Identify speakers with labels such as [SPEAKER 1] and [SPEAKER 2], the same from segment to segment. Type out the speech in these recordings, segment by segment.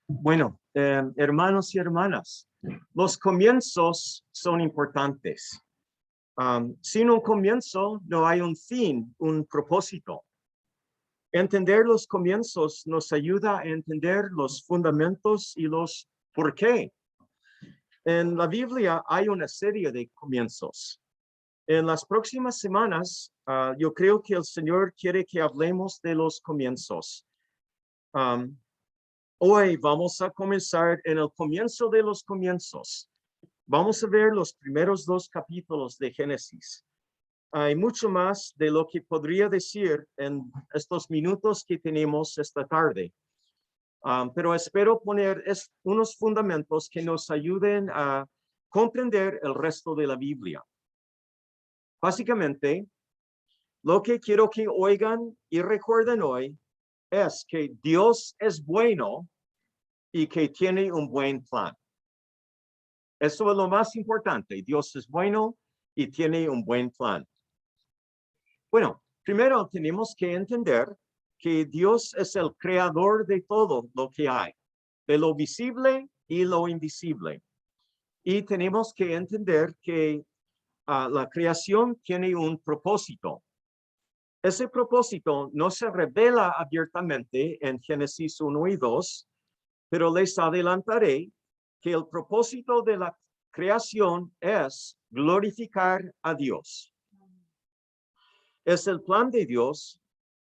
[SPEAKER 1] Bueno, hermanos y hermanas, los comienzos son importantes. Sin un comienzo no hay un fin, un propósito. Entender los comienzos nos ayuda a entender los fundamentos y los por qué. En la Biblia hay una serie de comienzos. En las próximas semanas, yo creo que el Señor quiere que hablemos de los comienzos. Hoy vamos a comenzar en el comienzo de los comienzos. Vamos a ver los primeros 2 capítulos de Génesis. Hay mucho más de lo que podría decir en estos minutos que tenemos esta tarde. Pero espero poner unos fundamentos que nos ayuden a comprender el resto de la Biblia. Básicamente, lo que quiero que oigan y recuerden hoy es que Dios es bueno y que tiene un buen plan. Eso es lo más importante. Dios es bueno y tiene un buen plan. Bueno, primero tenemos que entender que Dios es el creador de todo lo que hay, de lo visible y lo invisible. Y tenemos que entender que la creación tiene un propósito. Ese propósito no se revela abiertamente en Génesis 1 y 2, pero les adelantaré que el propósito de la creación es glorificar a Dios. Es el plan de Dios,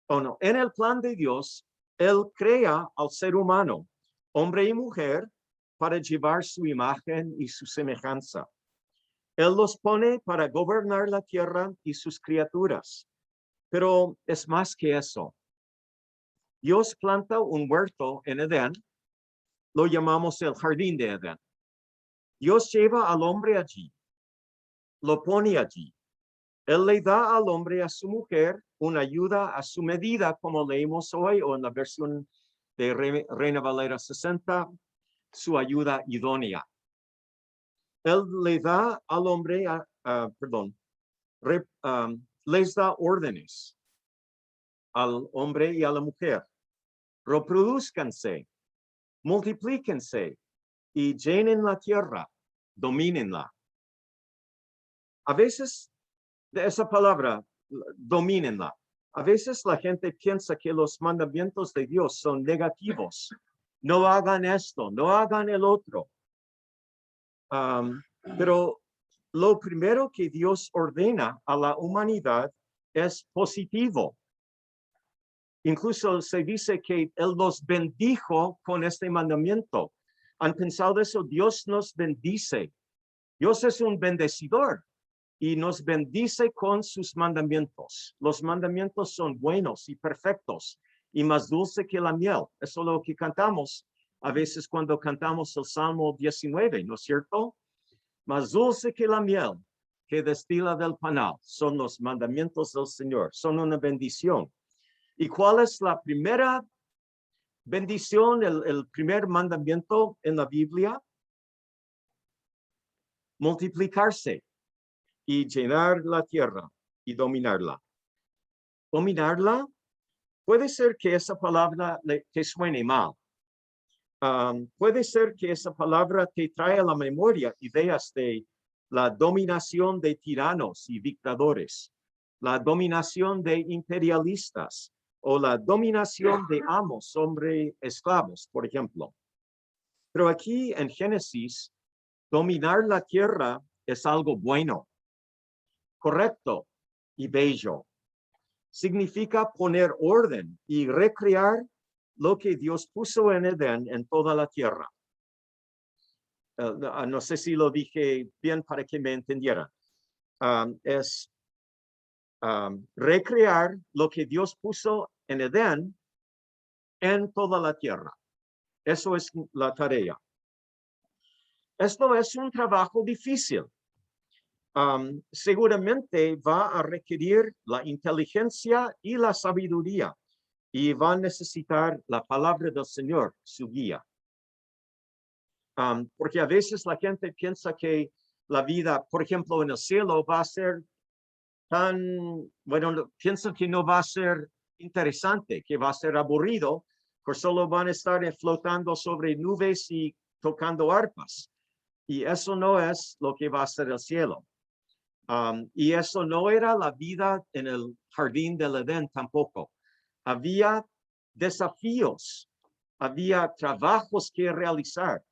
[SPEAKER 1] o no, en el plan de Dios, Él crea al ser humano, hombre y mujer, para llevar su imagen y su semejanza. Él los pone para gobernar la tierra y sus criaturas. Pero es más que eso. Dios planta un huerto en Edén, lo llamamos el jardín de Edén. Dios lleva al hombre allí, lo pone allí. Él le da al hombre a su mujer una ayuda a su medida, como leímos hoy, o en la versión de Reina Valera 60, su ayuda idónea. Él le da al hombre, les da órdenes al hombre y a la mujer. Reproduzcanse, multiplíquense y llenen la tierra, domínenla. A veces, de esa palabra, domínenla. A veces la gente piensa que los mandamientos de Dios son negativos. No hagan esto, no hagan el otro. Pero lo primero que Dios ordena a la humanidad es positivo. Incluso se dice que Él nos bendijo con este mandamiento. ¿Han pensado eso? Dios nos bendice. Dios es un bendecidor y nos bendice con sus mandamientos. Los mandamientos son buenos y perfectos y más dulce que la miel. Eso es lo que cantamos a veces cuando cantamos el Salmo 19, ¿no es cierto? Más dulce que la miel que destila del panal son los mandamientos del Señor. Son una bendición. ¿Y cuál es la primera bendición, el primer mandamiento en la Biblia? Multiplicarse y llenar la tierra y dominarla. Dominarla, puede ser que esa palabra te suene mal. Puede ser que esa palabra te trae a la memoria ideas de la dominación de tiranos y dictadores, la dominación de imperialistas o la dominación de amos sobre esclavos, por ejemplo. Pero aquí en Génesis, dominar la tierra es algo bueno, correcto y bello. Significa poner orden y recrear lo que Dios puso en Edén en toda la tierra. No sé si lo dije bien para que me entendieran. Es recrear lo que Dios puso en Edén en toda la tierra. Eso es la tarea. Esto es un trabajo difícil. Seguramente va a requerir la inteligencia y la sabiduría y va a necesitar la palabra del Señor, su guía. Porque a veces la gente piensa que la vida, por ejemplo, en el cielo va a ser tan, bueno, piensan que no va a ser interesante, que va a ser aburrido, que solo van a estar flotando sobre nubes y tocando arpas. Y eso no es lo que va a ser el cielo. Y eso no era la vida en el jardín del Edén tampoco. Había desafíos, había trabajos que realizar.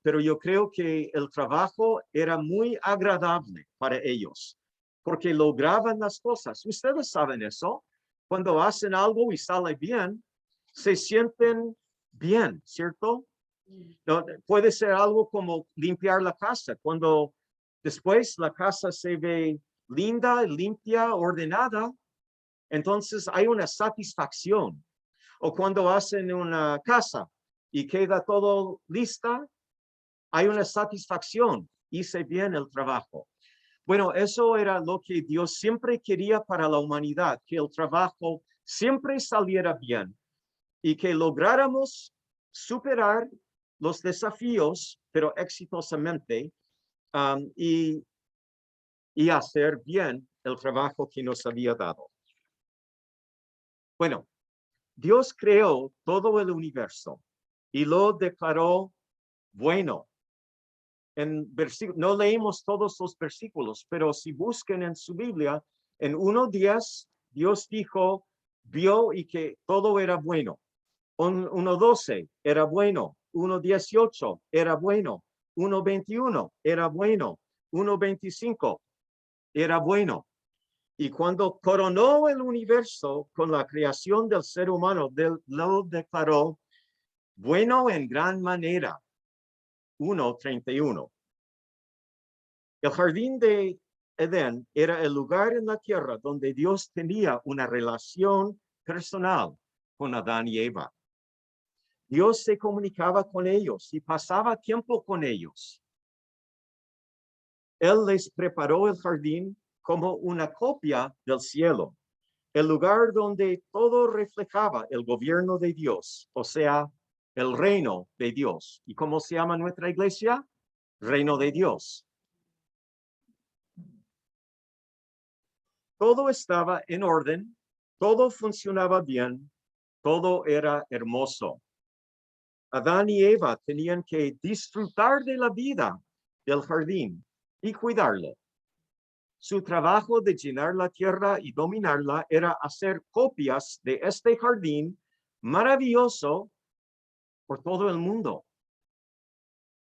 [SPEAKER 1] Pero yo creo que el trabajo era muy agradable para ellos, porque lograban las cosas. Ustedes saben eso. Cuando hacen algo y sale bien, se sienten bien, ¿cierto? No, puede ser algo como limpiar la casa. Cuando después la casa se ve linda, limpia, ordenada, entonces hay una satisfacción. O cuando hacen una casa y queda todo lista, hay una satisfacción. Hice bien el trabajo. Bueno, eso era lo que Dios siempre quería para la humanidad, que el trabajo siempre saliera bien y que lográramos superar los desafíos, pero exitosamente, y hacer bien el trabajo que nos había dado. Bueno, Dios creó todo el universo y lo declaró bueno. No leímos todos los versículos, pero si busquen en su Biblia, en 1:10, Dios dijo, vio y que todo era bueno. 1:12 era bueno. 1:18 era bueno. 1:21 era bueno. 1:25 era bueno. Y cuando coronó el universo con la creación del ser humano, lo declaró bueno en gran manera. 1:31. El jardín de Edén era el lugar en la tierra donde Dios tenía una relación personal con Adán y Eva. Dios se comunicaba con ellos y pasaba tiempo con ellos. Él les preparó el jardín como una copia del cielo, el lugar donde todo reflejaba el gobierno de Dios, o sea, el reino de Dios. ¿Y cómo se llama nuestra iglesia? Reino de Dios. Todo estaba en orden, todo funcionaba bien, todo era hermoso. Adán y Eva tenían que disfrutar de la vida del jardín y cuidarlo. Su trabajo de llenar la tierra y dominarla era hacer copias de este jardín maravilloso por todo el mundo.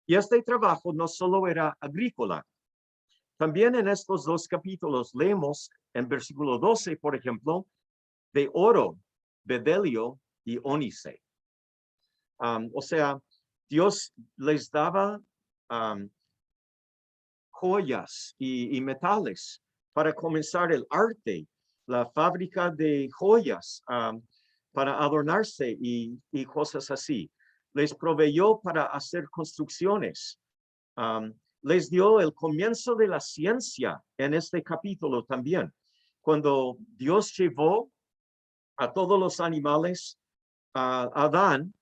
[SPEAKER 1] Y este trabajo no solo era agrícola. También en estos dos capítulos leemos en versículo 12, por ejemplo, de oro, bedelio y ónice. O sea, Dios les daba joyas y metales para comenzar el arte, la fábrica de joyas para adornarse y cosas así. Les proveyó para hacer construcciones. Les dio el comienzo de la ciencia en este capítulo también. Cuando Dios llevó a todos los animales a Adán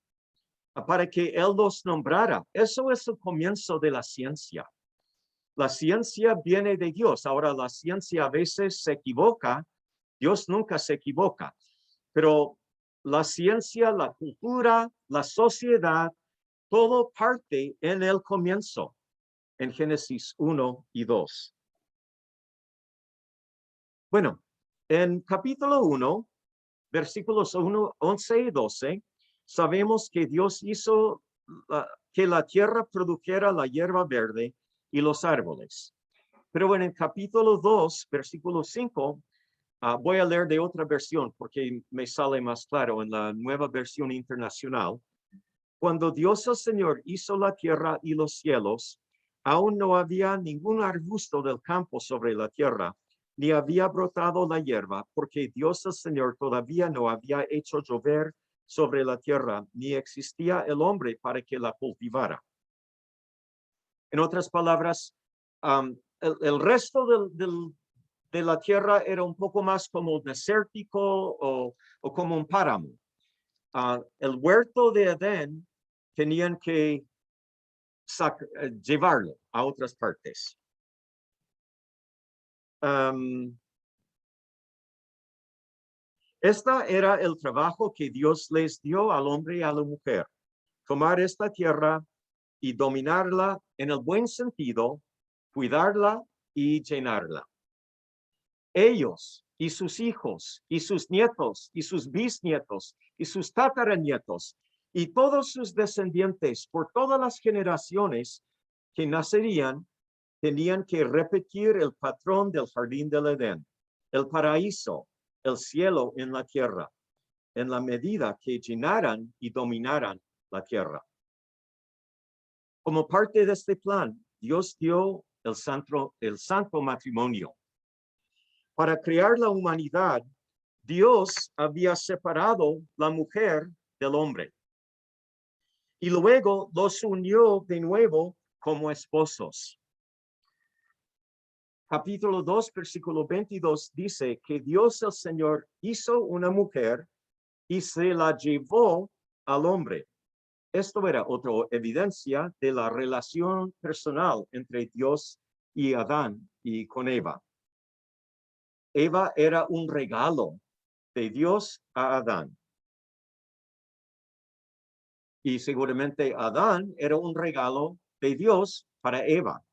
[SPEAKER 1] para que él los nombrara. Eso es el comienzo de la ciencia. La ciencia viene de Dios. Ahora, la ciencia a veces se equivoca. Dios nunca se equivoca. Pero la ciencia, la cultura, la sociedad, todo parte en el comienzo, en Génesis 1 y 2. Bueno, en capítulo 1, versículos 11 y 12, sabemos que Dios hizo que la tierra produjera la hierba verde y los árboles. Pero en el capítulo 2, versículo 5, voy a leer de otra versión porque me sale más claro en la Nueva Versión Internacional. Cuando Dios el Señor hizo la tierra y los cielos, aún no había ningún arbusto del campo sobre la tierra, ni había brotado la hierba, porque Dios el Señor todavía no había hecho llover sobre la tierra, ni existía el hombre para que la cultivara. En otras palabras, el resto de la tierra era un poco más como desértico o como un páramo. El huerto de Edén tenían que llevarlo a otras partes. Este era el trabajo que Dios les dio al hombre y a la mujer. Tomar esta tierra y dominarla en el buen sentido, cuidarla y llenarla. Ellos y sus hijos y sus nietos y sus bisnietos y sus tataranietos y todos sus descendientes por todas las generaciones que nacerían tenían que repetir el patrón del jardín del Edén, el paraíso, el cielo en la tierra, en la medida que llenaran y dominaran la tierra. Como parte de este plan, Dios dio el santo matrimonio. Para crear la humanidad, Dios había separado la mujer del hombre y luego los unió de nuevo como esposos. Capítulo 2, versículo 22 dice que Dios el Señor hizo una mujer y se la llevó al hombre. Esto era otra evidencia de la relación personal entre Dios y Adán y con Eva. Eva era un regalo de Dios a Adán. Y seguramente Adán era un regalo de Dios para Eva.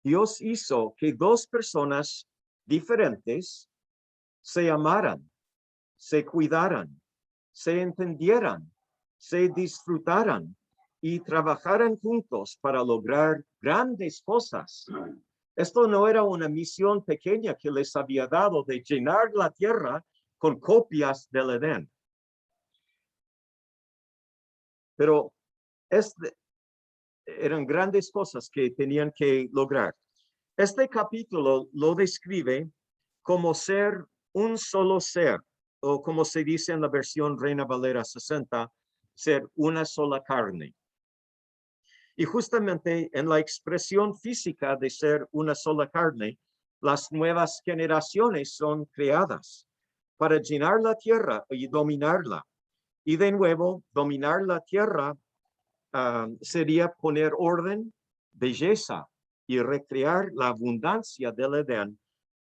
[SPEAKER 1] Dios hizo que dos personas diferentes se amaran, se cuidaran, se entendieran, se disfrutaran y trabajaran juntos para lograr grandes cosas. Esto no era una misión pequeña que les había dado de llenar la tierra con copias del Edén. Pero eran grandes cosas que tenían que lograr. Este capítulo lo describe como ser un solo ser, o como se dice en la versión Reina Valera 60, ser una sola carne. Y justamente en la expresión física de ser una sola carne, las nuevas generaciones son creadas para llenar la tierra y dominarla. Y de nuevo, dominar la tierra sería poner orden, belleza y recrear la abundancia del Edén,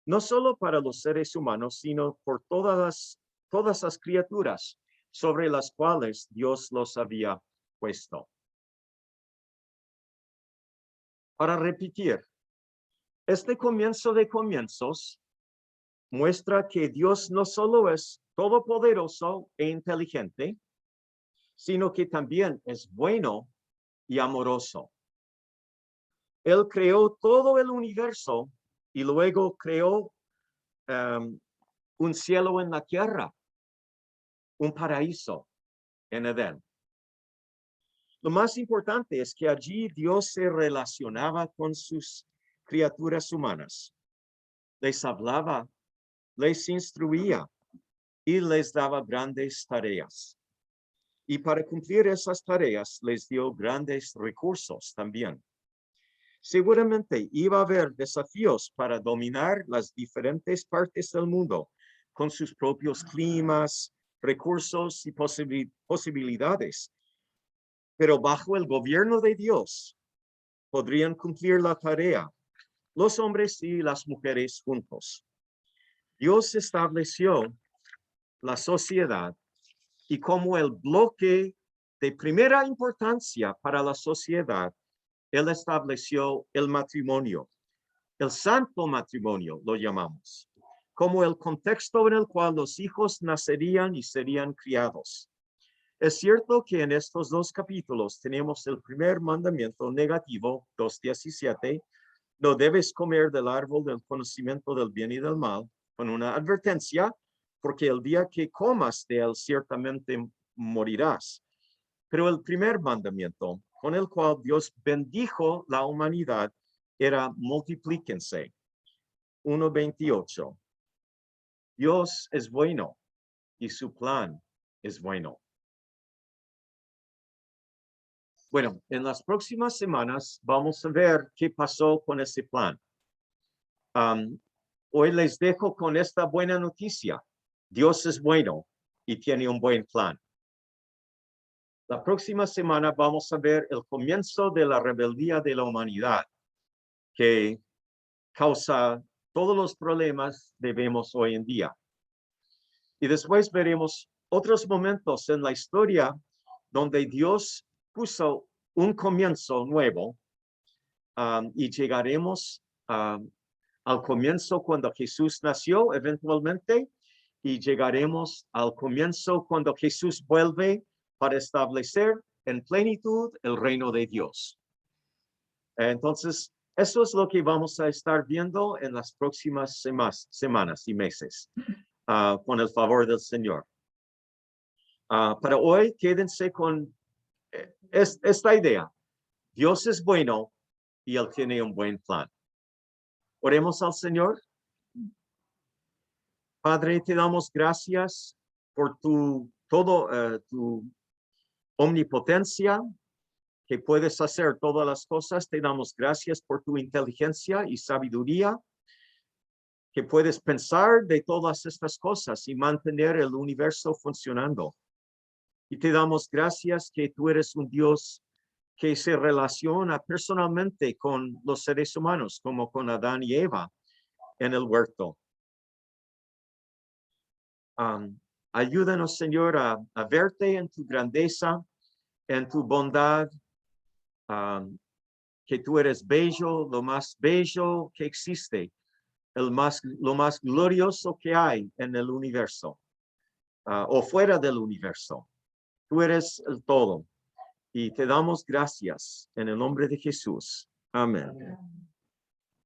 [SPEAKER 1] no solo para los seres humanos, sino por todas las criaturas sobre las cuales Dios los había puesto. Para repetir, este comienzo de comienzos muestra que Dios no solo es todopoderoso e inteligente, sino que también es bueno y amoroso. Él creó todo el universo y luego creó un cielo en la tierra, un paraíso en Edén. Lo más importante es que allí Dios se relacionaba con sus criaturas humanas, les hablaba, les instruía y les daba grandes tareas. Y para cumplir esas tareas les dio grandes recursos también. Seguramente iba a haber desafíos para dominar las diferentes partes del mundo con sus propios climas, recursos y posibilidades. Pero bajo el gobierno de Dios podrían cumplir la tarea los hombres y las mujeres juntos. Dios estableció la sociedad y como el bloque de primera importancia para la sociedad, Él estableció el matrimonio, el santo matrimonio lo llamamos, como el contexto en el cual los hijos nacerían y serían criados. Es cierto que en estos dos capítulos tenemos el primer mandamiento negativo, 2:17, no debes comer del árbol del conocimiento del bien y del mal, con una advertencia, porque el día que comas de él ciertamente morirás. Pero el primer mandamiento, con el cual Dios bendijo la humanidad, era multiplíquense. 1:28. Dios es bueno y su plan es bueno. Bueno, en las próximas semanas vamos a ver qué pasó con ese plan. Hoy les dejo con esta buena noticia. Dios es bueno y tiene un buen plan. La próxima semana vamos a ver el comienzo de la rebeldía de la humanidad que causa todos los problemas que vemos hoy en día. Y después veremos otros momentos en la historia donde Dios puso un comienzo nuevo, y llegaremos al comienzo cuando Jesús nació eventualmente, y llegaremos al comienzo cuando Jesús vuelve para establecer en plenitud el reino de Dios. Entonces, eso es lo que vamos a estar viendo en las próximas semanas y meses, con el favor del Señor. Para hoy, quédense con esta idea. Dios es bueno y Él tiene un buen plan. Oremos al Señor. Padre, te damos gracias por tu omnipotencia, que puedes hacer todas las cosas. Te damos gracias por tu inteligencia y sabiduría, que puedes pensar de todas estas cosas y mantener el universo funcionando. Y te damos gracias que tú eres un Dios que se relaciona personalmente con los seres humanos, como con Adán y Eva en el huerto. Ayúdanos, Señor, a verte en tu grandeza, en tu bondad, que tú eres bello, lo más bello que existe, lo más glorioso que hay en el universo, o fuera del universo. Tú eres el todo. Y te damos gracias en el nombre de Jesús. Amén.